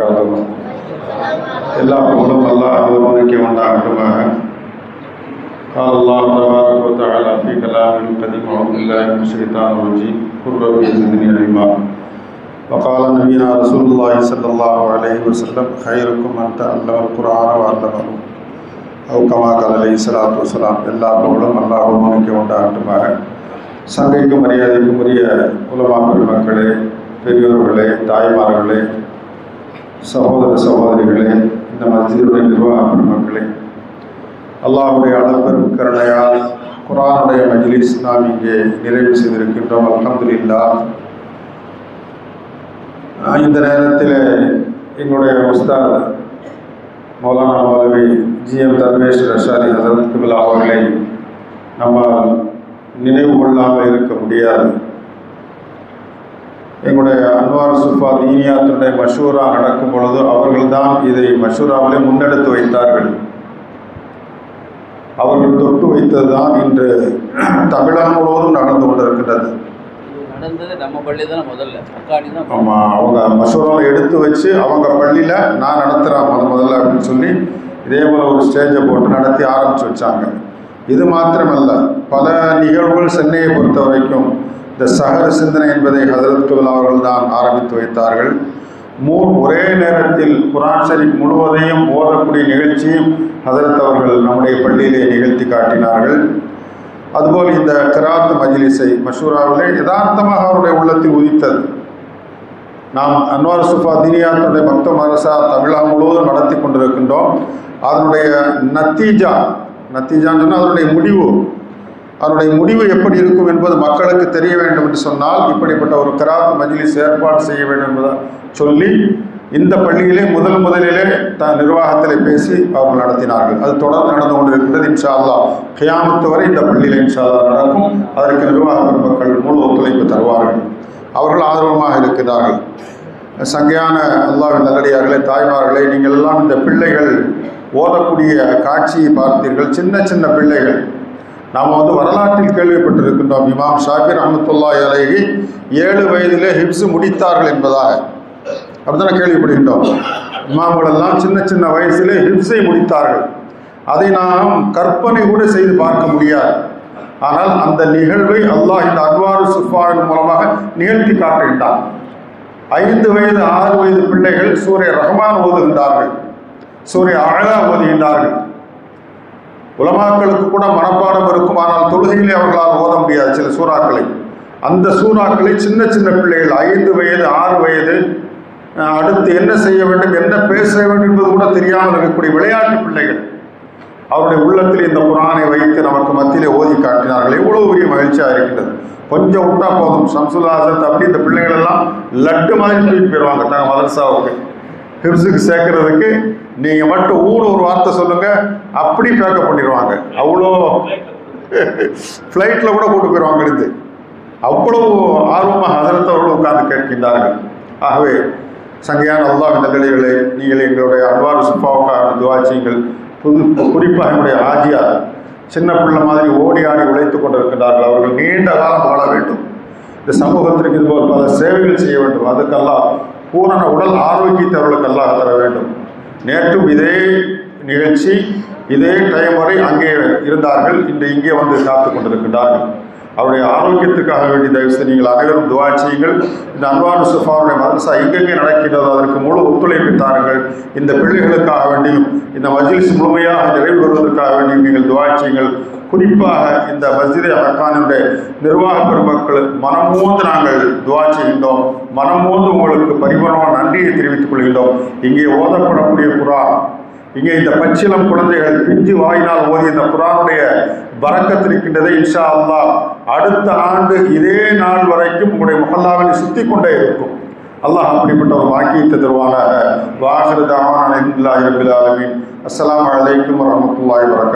وبركاته. எல்லா புகழும் அல்லாஹ் ஒருவனுக்கே உண்டாகட்டுமாக. قال الله تبارك وتعالى في كلامه القديم أعوذ بالله من الشيطان الرجيم قل رب زدني علما. وقال نبينا رسول الله صلى الله عليه وسلم خيركم من تعلم القرآن وعلمه أو كما قال عليه الصلاة والسلام. எல்லா புகழும் அல்லாஹ் ஒருவனுக்கே உண்டாகட்டுமாக. சங்கைக்கும் மரியாதைக்கும் உரிய உலமா பெருமக்களே, பெரியோர்களே, தாய்மார்களே, சகோதர சகோதரிகளே, இந்த மஸ்ஜிதுடைய நிர்வாக பெருமக்களே, அல்லாஹ்வுடைய அளப்பெரும் கருணையால் குர்ஆனுடைய மஜ்லிஸ் நாம் இங்கே நிறைவு செய்திருக்கின்றோம். அல்ஹம்துலில்லாஹ். இந்த நேரத்தில் எங்களுடைய உஸ்தாத் மௌலானா மௌலவி ஜிஎம் தர்வேஷ் ரஷாதி ஹசரத் கிபிலா அவர்களை நம்மால் நினைவு கொள்ளாமல் இருக்க முடியாது. எங்களுடைய அன்வார் சுஃபா தீனியாத்துடைய மஷூரா நடக்கும் பொழுது அவர்கள்தான் இதை மஷூராவிலே முன்னெடுத்து வைத்தார்கள். அவர்கள் தொட்டு வைத்தது தான் இன்று தமிழகம் முழுவதும் நடந்து கொண்டிருக்கின்றது. ஆமாம், அவங்க மஷூராவை எடுத்து வச்சு அவங்க பள்ளியில் நான் நடத்துகிறேன் முதல்ல அப்படின்னு சொல்லி இதே போல் ஒரு ஸ்டேஜை போட்டு நடத்தி ஆரம்பித்து வச்சாங்க. இது மாத்திரமல்ல, பல நிகழ்வுகள் சென்னையை பொறுத்த வரைக்கும் இந்த சஹர் சிந்தனை என்பதை ஹஜரத் கிபிலா அவர்கள் தான் ஆரம்பித்து வைத்தார்கள். ஒரே நேரத்தில் குர்ஆன் ஷரீஃப் முழுவதையும் ஓதக்கூடிய நிகழ்ச்சியும் ஹஜரத் அவர்கள் நம்முடைய பள்ளியிலே நிகழ்த்தி காட்டினார்கள். அதுபோல் இந்த கிராத் மஜ்லிஸை மஷூராவிலே யதார்த்தமாக அவருடைய உள்ளத்தில் உதித்தது. நாம் அன்வார் சுஃபா தீனியாத்துடைய பக்த மதரசா தமிழகம் முழுவதும் நடத்தி கொண்டிருக்கின்றோம். அதனுடைய நத்தீஜான்னு சொன்னால் அதனுடைய முடிவு எப்படி இருக்கும் என்பது மக்களுக்கு தெரிய வேண்டும் என்று சொன்னால் இப்படிப்பட்ட ஒரு கிராத் மஜ்லிஸ் ஏற்பாடு செய்ய வேண்டும் என்பதை சொல்லி இந்த பள்ளியிலே முதலிலே நிர்வாகத்திலே பேசி அவர்கள் நடத்தினார்கள். அது தொடர்ந்து நடந்து கொண்டிருக்கின்றது. இன்ஷா அல்லாஹ் கியாமத்து வரை இந்த பள்ளியில் இன்ஷா அல்லாஹ் நடக்கும். அதற்கு நிர்வாக மக்கள் முழு ஒத்துழைப்பு தருவார்கள். அவர்கள் ஆதரவமாக இருக்கிறார்கள். சங்கையான அல்லாஹ்வின் நல்லடியார்களே, தாய்மார்களே, நீங்கள் எல்லாம் இந்த பிள்ளைகள் ஓதக்கூடிய காட்சியை பார்த்தீர்கள். சின்ன சின்ன பிள்ளைகள். நாம் வரலாற்றில் கேள்விப்பட்டிருக்கின்றோம். இமாம் ஷாஃபி ரஹ்மத்துல்லாஹி அலைஹி 7 வயதிலே ஹிப்ஸ் முடித்தார்கள் என்பதாக அப்படித்தானே கேள்விப்படுகின்றோம். இமாம்களெல்லாம் சின்ன சின்ன வயசிலே ஹிப்ஸை முடித்தார்கள். அதை நாம் கற்பனை கூட செய்து பார்க்க முடியாது. ஆனால் அந்த நிகழ்வை அல்லாஹ் இந்த அன்வார் சுஃபாவின் மூலமாக நிகழ்த்தி காட்டுகின்றான். 5 வயது 6 வயது பிள்ளைகள் சூரே ரஹ்மான் ஓதுகின்றார்கள், சூரே அலா ஓதுகின்றார்கள். உலமாக்களுக்கு கூட மனப்பாடம் இருக்கும், ஆனால் தொழுகையிலே அவர்களால் ஓத முடியாது சில சூறாக்களை. அந்த சூறாக்களை சின்ன சின்ன பிள்ளைகள் 5 வயது 6 வயது, அடுத்து என்ன செய்ய வேண்டும், என்ன பேச வேண்டும் என்பது கூட தெரியாமல் இருக்கக்கூடிய விளையாட்டு பிள்ளைகள் அவருடைய உள்ளத்தில் இந்த குர்ஆனை வைத்து நமக்கு மத்தியிலே ஓதி காட்டினார்கள். எவ்வளவு பெரிய மகிழ்ச்சியாக இருக்கின்றது. கொஞ்சம் விட்டா போதும், ஷம்சுல் ஹசரத் அப்படி இந்த பிள்ளைகள் எல்லாம் லட்டு மாதிரி தூக்கி போயிடுவாங்க தாங்க மதரசாவுக்கு ஹிப்ஸுக்கு சேர்க்கறதுக்கு. நீங்கள் மட்டும் ஒரு வார்த்தை சொல்லுங்கள், அப்படி பேக்கப் பண்ணிடுவாங்க. அவ்வளோ ஃப்ளைட்டில் கூட கூட்டு போயிடுவாங்க இருந்து. அவ்வளவு ஆர்வமாக ஹசரத் அவர்கள் உட்கார்ந்து கேட்கின்றார்கள். ஆகவே சங்கையான அல்லாஹ்வின் நல்லடியார்களே, நீங்கள் எங்களுடைய அன்வார் சுஃபாவுக்காக துஆ செய்யுங்கள். குறிப்பாக என்னுடைய ஆஜியார் சின்ன பிள்ளை மாதிரி ஓடி ஆடி உழைத்து கொண்டிருக்கிறார்கள். அவர்கள் நீண்ட காலம் வாழ வேண்டும். இந்த சமூகத்திற்கு இதுபோல் பல சேவைகள் செய்ய வேண்டும். அதுக்கெல்லாம் பூரண உடல் ஆரோக்கியத்தை அவர்களுக்கு அல்லாஹ் தர வேண்டும். நேற்றும் இதே நிகழ்ச்சி இதே டைம் வரை அங்கே இருந்தார்கள். இன்று இங்கே வந்து காத்து கொண்டிருக்கின்றார்கள். அவருடைய ஆரோக்கியத்துக்காக வேண்டி தயவு செய்து நீங்கள் அனைவரும் துஆ செய்யுங்கள். இந்த அன்வார் சுஃபாவுடைய மதரசா எங்கெங்கே நடக்கின்றதோ அதற்கு முழு ஒத்துழைப்பு தாருங்கள். இந்த பிள்ளைகளுக்காக வேண்டியும் இந்த மஜ்லிஸ் முழுமையாக நிறைவு பெறுவதற்காக வேண்டியும் நீங்கள் துஆ செய்யுங்கள். குறிப்பாக இந்த மஸ்ஜித் ஹக்கானுடைய நிர்வாக பெருமக்கள் மனமோந்து நாங்கள் துஆ செய்கின்றோம். மனமோந்து உங்களுக்கு பரிபூர்ணமான நன்றியை தெரிவித்துக் கொள்கின்றோம். இங்கே ஓதப்படக்கூடிய குர்ஆன், இங்கே இந்த பச்சிளம் குழந்தைகள் பிஞ்சு வாயினால் ஓதி இந்த குர்ஆனுடைய பரக்கத் இருக்கின்றதை இன்ஷா அல்லாஹ் அடுத்த ஆண்டு இதே நாள் வரைக்கும் உங்களுடைய முஹல்லாவில் சுற்றி கொண்டே இருக்கும். அல்லாஹ் அப்படிப்பட்ட ஒரு வாக்கியத்தை தருவாங்க. வாஹிரு தஅவானா அல்ஹம்துலில்லாஹி ரப்பில் ஆலமீன். அஸ்ஸலாமு அலைக்கும் வரஹ்மத்துல்லாஹி வபரகாத்துஹு.